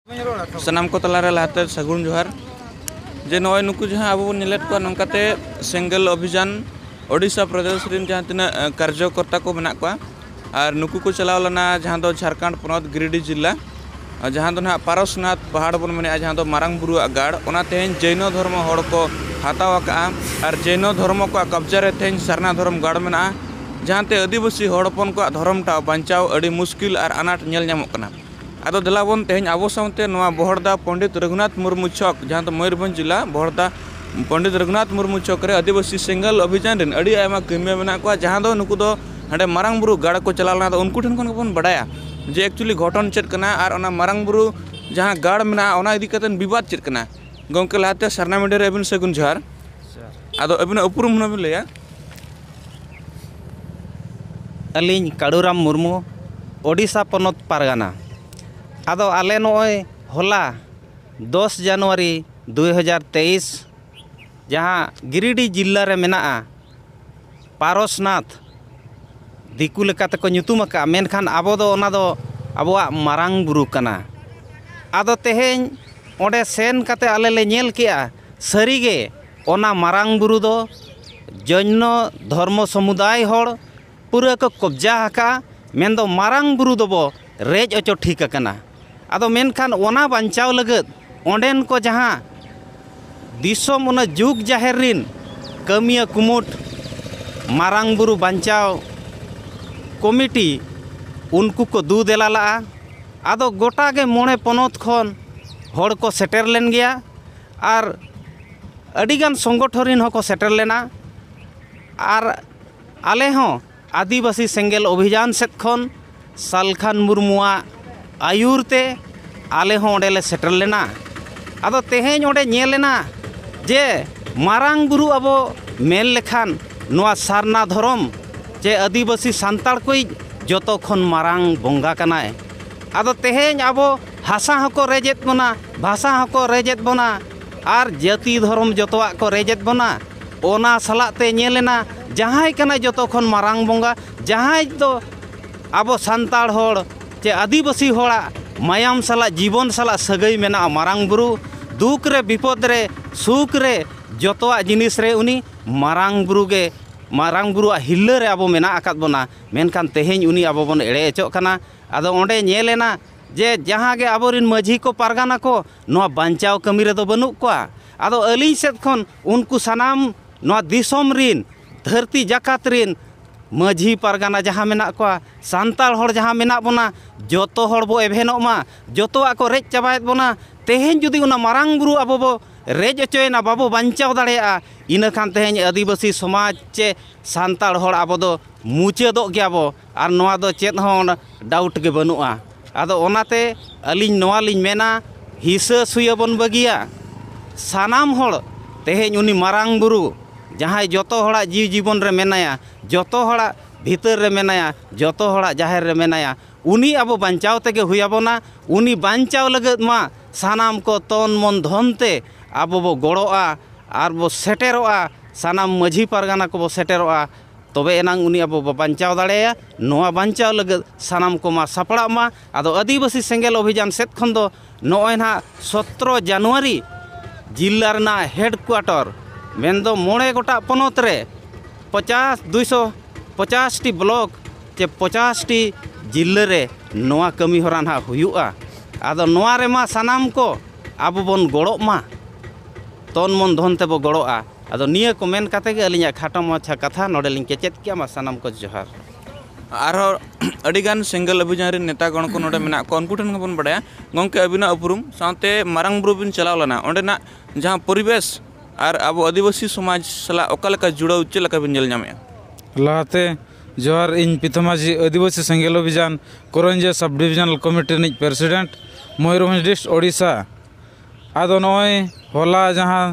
सनाम को तलारे लाते सगुन जोहार जे नय नुकु जहां अब नेलेट को नंकाते सेंगल अभियान ओडिशा प्रदेश रिन जहां तना कार्यकर्ता को मेना को और नुकु को चलाव लना जहां दो झारखंड पोनत गिरिडीह जिला जहां दो ना पारसनाथ पहाड़ बन मेना जहां दो मारंग बुरु गाड़ ओना तेहेन जैन धर्म हड़ को हताव का और जैन धर्म को कब्जा रे तेहेन सरना धर्म गाड़ मेना जहां ते आदिवासी हड़पन को धर्म टा बांचाव अड़ी मुश्किल और अनाट नेल ᱧᱟᱢᱚᱜ ᱠᱟᱱᱟ। आदो दिलाबन तेहन अब साथे बहरदा पंडित रघुनाथ मुर्मू चौक जहाँ मयूरभंज जिला बहरदा पंडित रघुनाथ मुर्मू चौक रे आदिवासी सेंगल अभियान रिन अड़ी आयमा कमिया मेना को जहाँ दो नुकु दो हांडे मारंग बुरु गाड़ को चलाना तो उनको ठन खन बन बड़ाया जे एक्चुअली घटन चेद कना और ओना मारंग बुरु जहाँ गाड़ मेना ओना इदी कतन विवाद चेद कना गंके लाते सरना मीडिया रे अबिन सगुन जोहार आदो अबिन उपरुम हन लैया अलिंग काड़ूराम मुर्मू ओडिशा पनत पारगाना आदो आले नोय होला 10 जनवरी 2023 जहाँ गिरिडीह जिला रे मेना पारसनाथ दिकु लेकाते को ᱧᱩᱛᱩᱢ ᱟᱠᱟ मेनखान आबो दो ओना दो आबोआ मारंग बुरु कना आदो तेहेन ओंडे सेन काते आले ले नेल केआ सरीगे ओना मारंग बुरु दो जैन धर्म समुदाय हड़ पूरा को कब्जा हका मेन दो मारंग बुरु दो बो रेज अचो ठीक कना आदो मेनखान ओना बांचाव लगत ओंडेन को जहाँ दिसोम ओना जुग जाहेर रिन कमिया कुमुट मारंग बुरु बांचाव कमिटी उनको को दू देलाला आदो गोटा के मोणे पनत खन हड़ को सेटर लेन गया और अडिगान संगठन रिन हको सेटर लेना और आले हों आदिवासी सेंगल अभियान सेट खन सालखान मुर्मुआ आयुरते आले हों ओंडे ले सेटर लेना आदो तेहेन ओंडे नेल लेना जे मारंग बुरु अबो मेल लेखान नोआ सारना धर्म जे आदिवासी सांताड़ कोई जतो खन मारंग बोंगा कनाय आदो तेहेन अबो हासा हको रेजेत बना भाषा हको रेजेत बना और जाति धर्म जतोआ को रेजेत बना ओना सलाते नेल लेना जहां कना जतो खन मारंग बोंगा जहां तो आबो सांताड़ हड़ जे आदिवासी हड़ा मायाम साला जीवन साला सगई मेना मारंग बुरु दुख रे विपद रे सुख रे जतोआ जिनिस रे उनी मारंग बुरु गे मारंग बुरु हिल्ला रे आबो मेना आकाद बोना मेनखान तेहेन उनी आबो बन एड़े एचो कना आदो ओंडे नेलेना जे जहां गे आबोरिन माझी को पारगाना को नोआ बांचाव कमी रे दो बनु कोआ आदो अलिंग सेद खन उनको सनाम नोआ दिसोम रिन धरती जाकात रिन माझी पारगाना जहाँ मेना को सांताल हड़ जहाँ मेना बोना जतो हड़ बो एभेनो मा जतोआ को रेज चाबायत बोना तेहेन जुदी उना मारंग बुरु आबो बो रेज अचोयना बाबो बांचाव दाड़ेया इना खान तेहेन आदिवासी समाज चे सांताल हड़ आबो दो मुचादो गयाबो आर नोआ दो चेद हों डाउट के बनुआ आदो ओनाते अलिंग नोआ लिंग मेना हिस्सा सुया बन बगिया सानाम हड़ तेहेन उनी मारंग बुरु जहाँ जतो हड़ा जीव जीवन रे मेनाया जतो हड़ा भीतर रे मेनाया जतो हड़ा जाहेर रे मेनाया उनी आबो बांचाव तेगे हुयाबोना उनी बांचाव लगत मा सानाम को तन मन धनते आबो बो गड़ोआ आर बो सेटेरोआ सानाम माझी पारगाना को बो सेटेरोआ तबे एनांग उनी आबो बांचाव दाड़ेया नोआ बांचाव लगत सानाम को मा सापड़ा मा आदो आदिवासी सेंगल अभियान सेट खन दो नोय ना 17 जनवरी जिला रना हेडक्वार्टर मेनदो मोड़े गोटा पनत रे 250 टी ब्लॉक चे 50 टी जिले रे नोआ कमी हरा ना हुयुआ आदो नोआ रे मा सानाम को आबो बन गड़ो मा तन मन धन ते बो गड़ोआ आदो निया को मेन काते के अलिया खाटो माछा कथा नोडेलिंग केचेत किया मा सानाम को जोहार आरो अडिगान सेंगल अभियान रे नेता गण को नोडे मेना को उनको ठन बन बड़ाया गंके अबिना उपरुम साथे मारंग बुरु बिन चलाव लना ओंडेना जहां परिवेश और अब आदिवासी समाज सला ओकालेका जुड़ाव चेलका बिन नेल ᱧᱟᱢᱮᱜᱼᱟ लाते जोहार इन पिथमाजी आदिवासी सेंगल अभियान करंजे सब डिविजनल कमिटी निज प्रेसिडेंट मयूरभंज डिस्ट्रिक्ट ओडिशा आदो नय होला जहाँ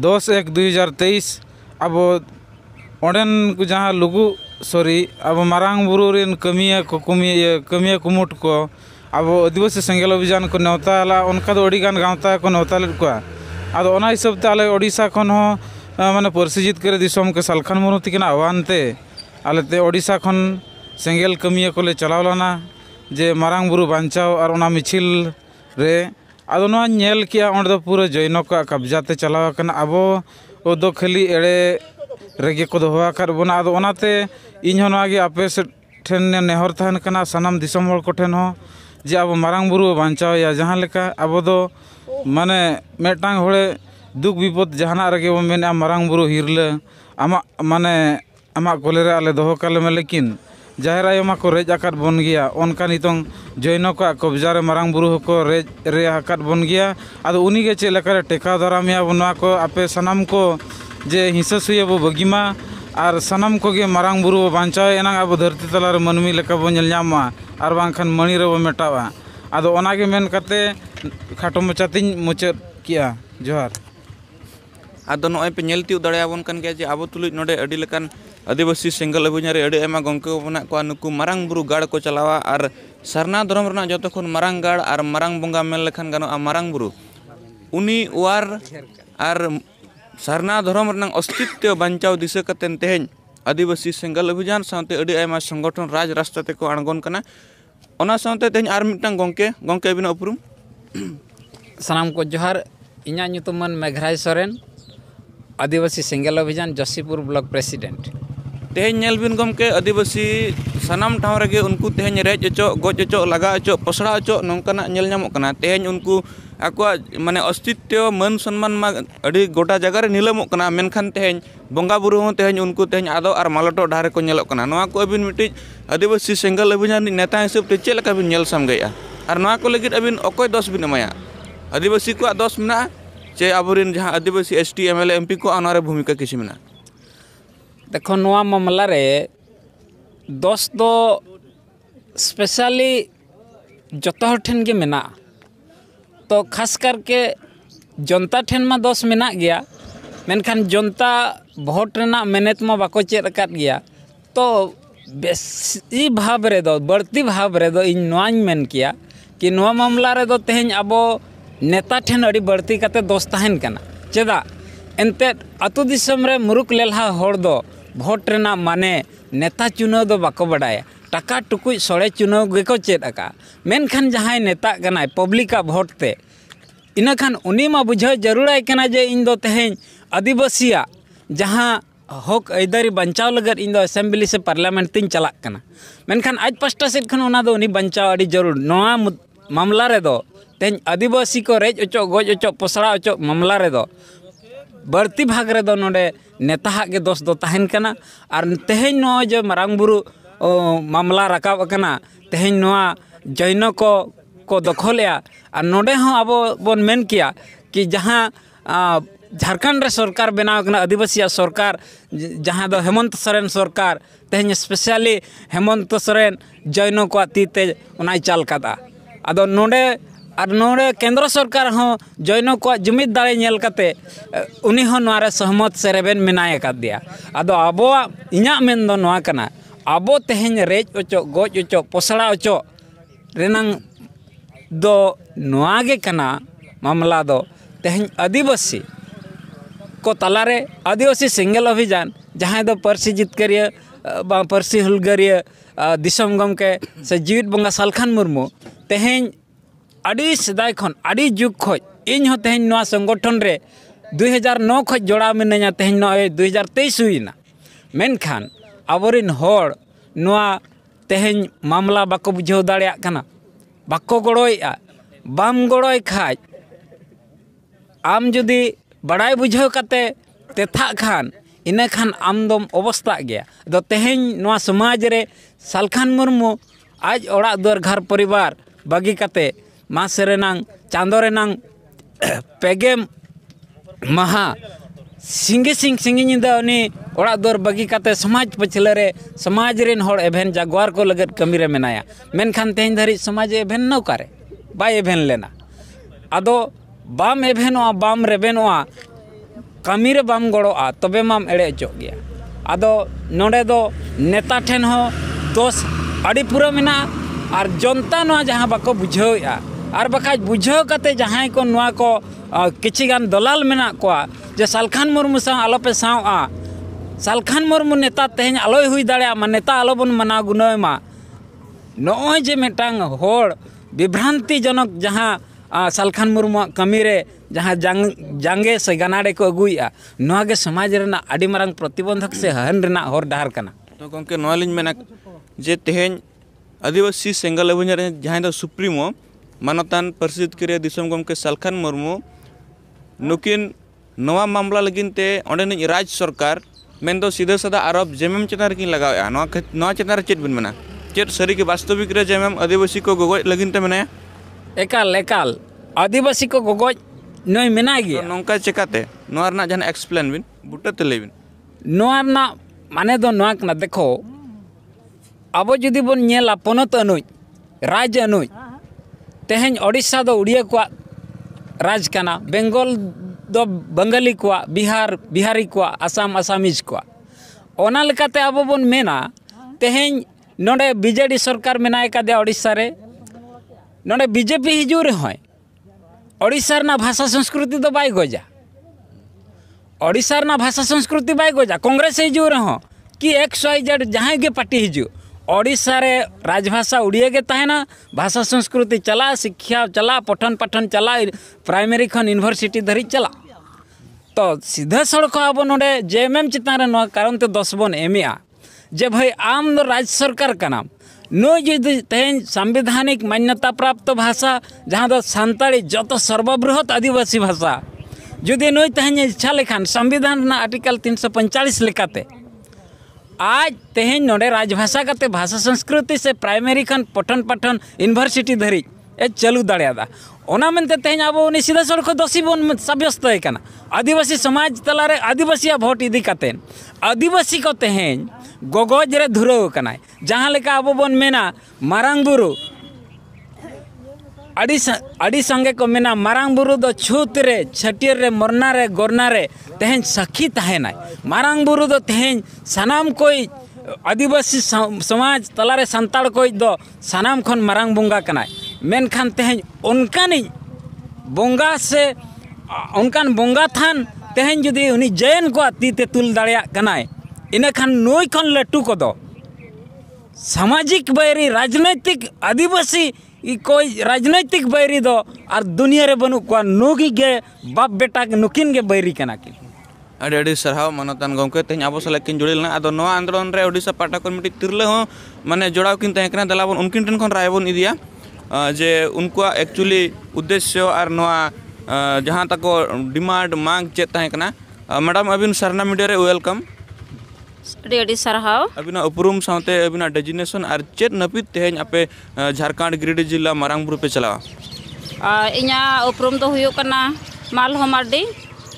10/1/2023 अब ओंडेन जहाँ लुगु सॉरी अब मारंग बुरु रिन कमिया कुमुट को अब आदिवासी सेंगल अभियान को नेवता उनका दो अड़ी गान गावता को नेवता लेद को आदो ओना हिसाब ते आले ओडिशा खन हो माने परसिजित करे दिसोम के सालखान मुर्मू तिकिन आह्वान ते आले ते ओडिशा खन सेंगल कमिया को ले चलाव लना जे मारंग बुरु बांचाव और ओना मिछिल रे आदो नोआ नेल किया ओंडे दो पूरा जैनो का कब्जा ते चलाव कना अबो दो खाली एड़े रेगे को दोहो आकार बना आदो ओनाते इन हो नोआ गे आपे से ठेन नेहर थान कना सनाम दिसम हर को ठेन हो जे अब मारांग बुरु बांचाव या जहाँ लेका अब दो माने मेटांग होड़े दुख विपद जहाना रगे वो मेने मारांग बुरु हिरले आमा माने आमा कोलेरे आले दोहो काले में लेकिन जाहिर आयमा को रेज आकात बन गया उनका नितोंग जैनो का कब्जा रे मारांग बुरु को रेज रे आकात बन गया आदो उनी के चे लेकर टेका दारामिया बनवा को आपे सनाम को जे हिंसा सुये वो बगिमा और सनाम को गे मारांग बुरु बांचाव एना अब धरती तलार मनमी लेका बो नेल ᱧᱟᱢᱟ और बांखान मणि रे बो मेटावा आदो ओनागे मेन कते खाटो मचातिन मुचाद किया जोहार आदो नॉय पे नेल तिउ दाड़ायाबन कन गया जे आबो तुलुज नोडे अडी लेकान आदिवासी सेंगल अभियान रे अडी एमा गंके बना को नुकु मारांग बुरु गाड़ को चलावा और सरना धर्म रना जतो खन मारांग गाड़ और मारांग बंगा मेल लेखान गानो मारांग बुरु उनी वार और सरना धर्म रना अस्तित्व बांचाव दिशा कतेन तेहेन आदिवासी सेंगल अभियान साथे अडी एमा संगठन राज रास्ता ते को अणगोन कना ओना साथे तेहेन आर मिटांग गंके बिना उपरुम सनाम को जोहार इन्या nyutuman मेघराज सोरेन आदिवासी सेंगल अभियान जसीपुर ब्लॉक प्रेसिडेंट तेहेन नेल बिन गमके आदिवासी सनाम ठाव रगे उनको तेहेन रेज अचो गज अचो लगा अचो पसड़ा अचो नोंकाना नेल ᱧᱟᱢᱚᱜ कना तेहेन उनको आकुआ माने अस्तित्व मान सम्मान मा अडी गोटा जगह रे नीलमोग कना मेनखान तेहेन बंगा बुरु हो तेहेन उनको तेहेन आदो और मालटो डारे को नेलोग कना नोआ को अबिन मिटिज आदिवासी सेंगल अभियान नेता हिसाब ते चेल का बिन नेल सामगेया और नोआ को लगिद अबिन अकोय दोष बिन एमाया आदिवासी को दोष मिना चे आबोरिन जहां आदिवासी एसटी एमएलए एमपी को अनारे भूमिका किसी मिना देखो नोआ मामला रे दोष दो स्पेशली जतो हर ठेन के मेना तो खास करके जनता ठेन मा दोष मेना गया मेनखान जनता भोट रेना मेहनत मा बाको चेद अकाद गया तो बेसी भाव रे दो बढ़ती भाव रे दो इन नोआñ मेन किया कि नोआ मामला रे दो तेहेन अबो नेता ठेन अड़ी बढ़ती कते दोष ताहेन कना चेदा एनते अतु दिसम रे मुरुक लेलहा होड़ दो भोट रेना माने नेता चुनाव दो बाको बडाया टाका टुकुज सोड़े चुनाव गेको चेद अका मेनखान जहां नेता कनाय पब्लिका भोट ते इना खान उनी मा बुझाव जरूराय कना जे इन दो तेहेन आदिवासिया जहां हक ऐदारी बंचाव लगत इन दो असेंबली से पार्लियामेंट तीन चलाक कना मेनखान आज पास्टा सेट खन ओना दो उनी बंचाव अड़ी जरूर नोआ मामला रे दो तेहेन आदिवासी को रेज अचो गज अचो पसड़ा अचो मामला रे दो बढ़ती भाग रे दो नोडे नेता हाग के दोष दो ताहेन कना और तेहेन नो जे मारांग बुरु मामला रकाब कना तेहेन नोआ जैनो को दखलया और नोडे हो अब बन मेन किया कि जहां झारखंड रे सरकार बनाव कना आदिवासी सरकार जहां दो हेमंत सोरेन सरकार तेहेन स्पेशली हेमंत सोरेन जैनो को तीते उनाय चाल कदा आदो नोडे और नोडे केंद्र सरकार हो जैनो को जुमिद दाड़े नेल कते उनी हो नोरे सहमत से रेबेन मेनाय का दिया आदो अबो इन्या मेन दो नोआ कना अबो तेहेन रेज अचो गज अचो पसड़ा अचो रेनांग दो नोआगे कना मामला दो तेहेन आदिवासी को तलारे आदिवासी सेंगल अभियान जहां दो परसी जितकरिया परसी हुलगरिया दिसम गमके से जीवित बंगा सालखान मुर्मू तेहेन अड़ी सदाय खन अड़ी जुग खज इन हो तेहेन नोआ संगठन रे 2009 खज जोड़ा मिनाया तेहेन नो 2023 हुईना मेनखान आबोरिन होड़ नोआ तेहेन मामला बाको बुझाव दाड़िया कना बाको गड़ोया बाम गड़ोय खाज आम जुदी बड़ाई बुझाव कते तेथा खान इना खान आम दम अवस्था गया दो तेहेन नोआ समाज रे सालखान मुर्मू आज ओड़ा दुआर घर परिवार बागी कते मास रेनांग चांदो रेनांग पेगे महा सिंगी सिंगी निदा उनी ओड़ा दुआर बागी कते समाज पछले रे समाज रेन होड़ एभेन जागवार को लगत कमी रे मेनाया मेनखान तेहेन धरी समाज एभेन न करे बाय एभेन लेना आदो बाम एभेनोआ बाम रेबेनोआ कमी रे बाम गड़ोआ तबे माम एड़े अचो गया आदो नोडे दो नेता ठेन हो दोष अड़ी पूरा मेना और जनता नोआ जहां बाको बुझावया और बखाज बुझाव कते जहां को नोआ को किछि गान दलाल मेना कोआ जे सालखान मुर्मू सा आलोपे सावआ सालखान मुर्मू नेता तेहेन आलोय हुई दाड़े मा नेता आलोबन मना गुनय मा नोय जे मेटांग होड़ विभ्रांति जनक जहां सालखान मुर्मू कमी रे जहाँ जांगे से गनाड़े को अगुया नोआ गे समाज रेना आदि मारंग प्रतिबंधक से हन रेना हर डहार कना। तो गंके नोआ लिंग मेना जे तेहेन आदिवासी सेंगल अभियान जहाँ दो सुप्रीमो मानतान प्रसिद्ध करे दिसम गंके सालखान मुर्मू नुकिन नोआ मामला लगिन ते ओंडे राज सरकार मेन सीधा साधा आरोप जेएमएम चेतान रेकिन लगाया नोआ चेतान चेत बिन मेना चेत सारी के वास्तविक रे जेएमएम आदिवासी को गगोज लगिन ते मेना एकाल एकाल आदिवासी को गगोज नोय मेना गया नोंका चेकाते नोआ रना जहां एक्सप्लेन बिन बुटा ते लेबिन नोआ रना माने दो नोआ कना देखो अब जुदी बन नेला पनत अनुज राज अनुज तेहेन ओडिशा दो उड़िया को राज कना बेंगल दो बंगाली को बिहारी को आसाम आसामीज को ओना लेकाते अब बन मेना तेहेन नोडे बीजेडी सरकार मेना एकादे ओडिशा रे नोडे बीजेपी हिजू रे होय ओडिशा रना भाषा संस्कृति दो बाय गोजा ओडिशा रना भाषा संस्कृति बाय गोजा कांग्रेस हिजू रे हो कि XYZ जहाँ के पार्टी हिजू ओडिशा रे राजभाषा उड़िया के तहना भाषा संस्कृति चला शिक्षा चला पठन पाठन चला प्राइमरी खन यूनिवर्सिटी धरी चला तो सीधा सड़क अब नोडे जेएमएम चितान रे कारण ते 10 बन एमिया जे भाई आम दो राज्य सरकार कना नो जुदी तेहेन संवैधानिक मान्यता प्राप्त भाषा जहाँ दो सान्ताड़ी जत सर्वबृहत आदिवासी भाषा जुदी नुई तेहेन इच्छा लेखान संविधान ना आर्टिकल 345 लेकाते आज तेहेन नोडे राजभाषा काते भाषा संस्कृति से प्राइमरी खन पठन पाठन यूनिवर्सिटी धरी ए चालू दाड़ा ओना मेनते तेहेन अब उनी सीधा सड़क दोषी बन सब्यस्त होना आदिवासी समाज तलारे आदिवासी भोट इदी काते आदिवासी को तेहेन गगज रे धुराव कनाय जहाँ लेका अब बन मेना मारांग बुरु अड़ी संगे को मेना मारांग बुरु दो छूत रे छटियर रे मरना रे गोरना रे तेहेन सखी तहेनाय मारांग बुरु दो तेहेन सनाम कोई आदिवासी समाज तलारे संताड़ कोई दो सनाम खन मारांग बोंगा कनाय मेनखान तेहेन उनकानी बोंगा से उनकान बोंगा थान तेहेन जुदी उनी जैन को तीते तुल दाड़िया कनाय इना खान नोई खन लट्टू को दो सामाजिक बैरी राजनैतिक आदिवासी कोई राजनैतिक बैरी दो और दुनिया रे बनु को नोगी गे बाप बेटा नुकिन गे बैरी कना कि अड़ी सरहाव मानतान गंके तेज अब साल किन जुड़ेलना अदो नोआ आंदोलन रे ओडिशा पाटा कमिटी तिरले हो माने जोड़ाव किन तहकना दलाबन उनकिन ठन खन राय बन इदिया जे उनको एक्चुअली उद्देश्य और नोआ जहां तक डिमांड मांग चेत तहकना मैडम अबिन सरना मीडिया रे वेलकम अड़ी सरहाव अबिना उपरूम साथे अबिना डेजिनेशन और चेत नपित तेज आपे झारखंड गिरिडीह जिला मारांग बुरु पे चलावा इना उपरूम दो हुयो कना मालहो मार्डी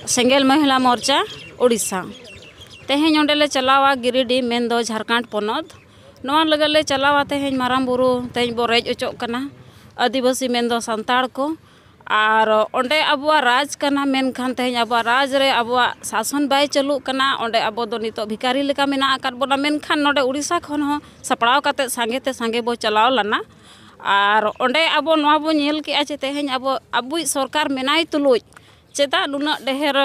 सेंगेल महिला मोर्चा ओडिशा तेहेन ओंडेले चलावा गिरिडीह मेन दो झारखंड पोनोत नोआ लगले चलावा तेहेन मारांग बुरु तेहेन बो रेज ओचोक कना आदिवासी मेन दो संताड़ को और ओंडे अबुआ राज कना मेनखान तेहेन अबुआ राज रे अबुआ शासन बाय चलू कना ओंडे अबो दो नितो भिकारी लेका मेना आकात बोना मेनखान नोडे उड़ीसा खन हो सपड़ाव काते संगे बो चलाव लना और ओंडे अबो नोआ बो नेल के चे तेहेन अबो अबुई सरकार मेनाय तुलुज चेदा नुना ढेर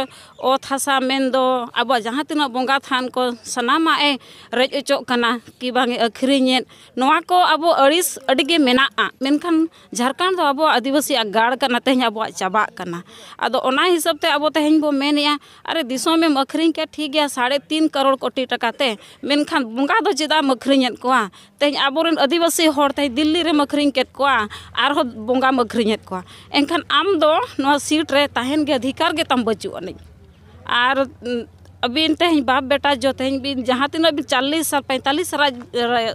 ओत हासा मेन दो अब जहाँ तीना बोंगा थान को सनामा ए रेज ओचोक कना कि बांगे अखरिñेत नोआ को अब अड़िस अडिगे मेना मेनखान झारखंड दो अब आदिवासी गाड़ कना तेहेन अब चाबा कना अदो ओना हिसाब ते अब तेहेन बो मेनिया अरे दिसों में अखरिñ के ठीक गया 3.5 करोड़ कोटी टका ते मेनखान बोंगा दो चेदा अखरिñेत कोआ तेहेन आबोरेन आदिवासी होर ते दिल्ली रे अखरिñ केत कोआ आरो बोंगा अखरिñेत कोआ एनखान आम दो नोआ सीट रे ताहेन गे अधिकार के तम बचू अने और अभी तेहन बाप बेटा जो तेहन भी जहाँ तीन भी 40 साल 45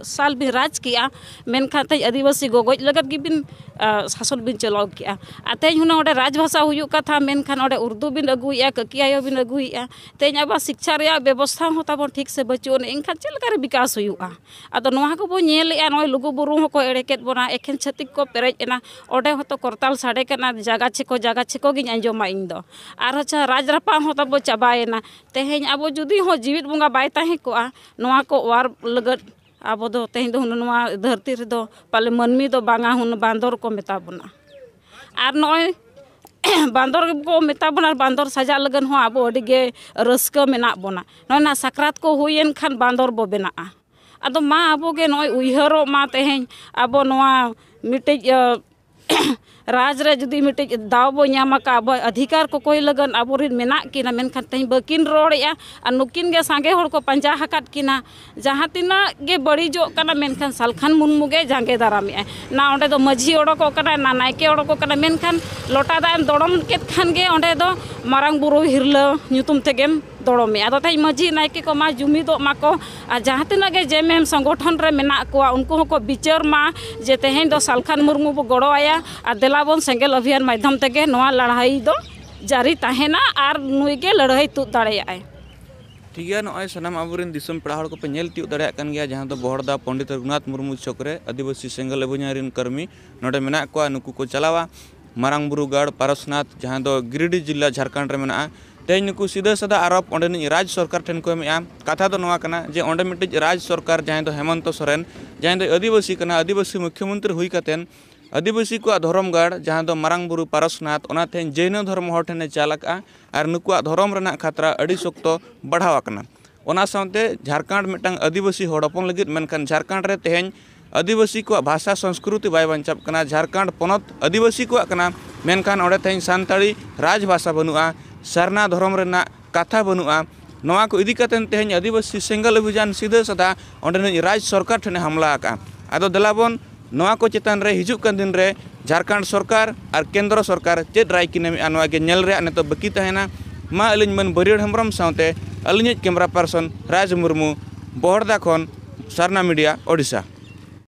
साल भी राज किया मेनखान तेज आदिवासी गगज लगत की बिन शासन बिन चलाव किया तेज हुना ओडे राजभाषा हुयु कथा मेनखान ओडे उर्दू बिन अगुया ककिया बिन अगुया तेज अब शिक्षा रे व्यवस्था हो तब ठीक से बचू एनखान चलकर विकास हुआ अद नोहा को बो नेलेआ नय लुगु बुरु हो को एड़ेकेत बोना एखेन छतिक को पेरेज एना ओडे होतो करताल साडे कना जागा छेको गिन अंजोमा इन दो आर अच्छा राज रपा हो तब चाबाएना तेहेन अब जुदी हो जीवित बोंगा बाय ताहे कोआ नोआ को वार लगत अब दो तेहेन दो नोआ धरती रे दो पाले मनमी दो बांगा हुन बांदर को मेता बना आर नय बांदर को मेता बना बांदर सजा लगन हो अब अडिगे रस्का मेना बना नय साक्रात को हुयेन खान बांदर बो बेना अदो मा अब गे नय उयहरो मा तेहेन अब नोआ मिटे राज रे जुदी मिट्टी दाव बो नाम का अब अधिकार को कोई लगन आबोरिन मेना किना मेनखान तें बकिन रोड़ेया और नुकिन गे सांगे होड़ को पंजा हकात किना जहाँ तिना गे बड़ीजो कना मेनखान सालखान मुनमु गे जांगे दारामे ना ओंडे दो माझी ओडको कना ना नायके ओडको कना मेनखान लोटा दाम दोड़म केत खान गे ओंडे दो मारांग बुरु हिरला ᱧᱩᱛᱩᱢ तेगेम दोड़मे आदो ताई माझी नायके को मा जुमिदो माको आ जहाँ तिना गे जेएमएम संगठन रे मेना को उनको को विचार मा जे तेहें दो सालखान मुर्मू बो गड़ो आया आ देलाबन सेंगेल अभियान माध्यम तेगे नोआ लड़ाई दो जारी ताहेना आर नुई गे लड़ाई तु दाड़ेयाय ठीक है नॉय सनाम आबुरेन दिसम पड़ा हड़ को पे नेल तिउ दाड़े कान गया जहां तो बहड़दा पंडित रघुनाथ मुर्मू चौकरे आदिवासी सेंगल अभियान रिन कर्मी नोडे मेना को नुकु को चलावा मारांग बुरु गाड़ पारसनाथ जहां दो गिरिडीह जिला झारखंड रे मेना तेज नुकु सीधा साधा आरोप ओंडे राज सरकार ठेन को एमेआ कथा दो नोआ कना जे ओंडे मिट्टी राज सरकार जहां दो हेमंत सोरेन जहां दो आदिवासी कना आदिवासी मुख्यमंत्री हुई कतेन आदिवासी को धर्म गाड़ जहां दो मारांग बुरु पारसनाथ ओना थे जैन धर्म हर ठेने चालका और नुकुआ धर्म रना खतरा अड़ी शक्तो बढ़ावा कना ओना साथे झारखंड मिटंग आदिवासी हड़पन लगित मेनखान झारखंड रे तेहें आदिवासी को भाषा संस्कृति बाय बांचाव कना झारखंड पनत आदिवासी को कना मेनखान ओंडे थे सानताड़ी राजभाषा बनुआ सरना धर्म रना कथा बनुआ नोआ को इदी कतेन तेहें आदिवासी सेंगल अभियान सीधा साधा ओंडे राज सरकार ठेने हमला का आदो दलाबन नोआ को चेतान रे हिजुक कान दिन रे झारखंड सरकार और केंद्र सरकार चेद राय किने नोआ गे नेल रे नेतो बाकी तहेना मा अलिन मन बरियड़ हेम्ब्रम साथे अलिन कैमरा पर्सन राज मुर्मू बहड़दा खन सरना मीडिया ओडिशा।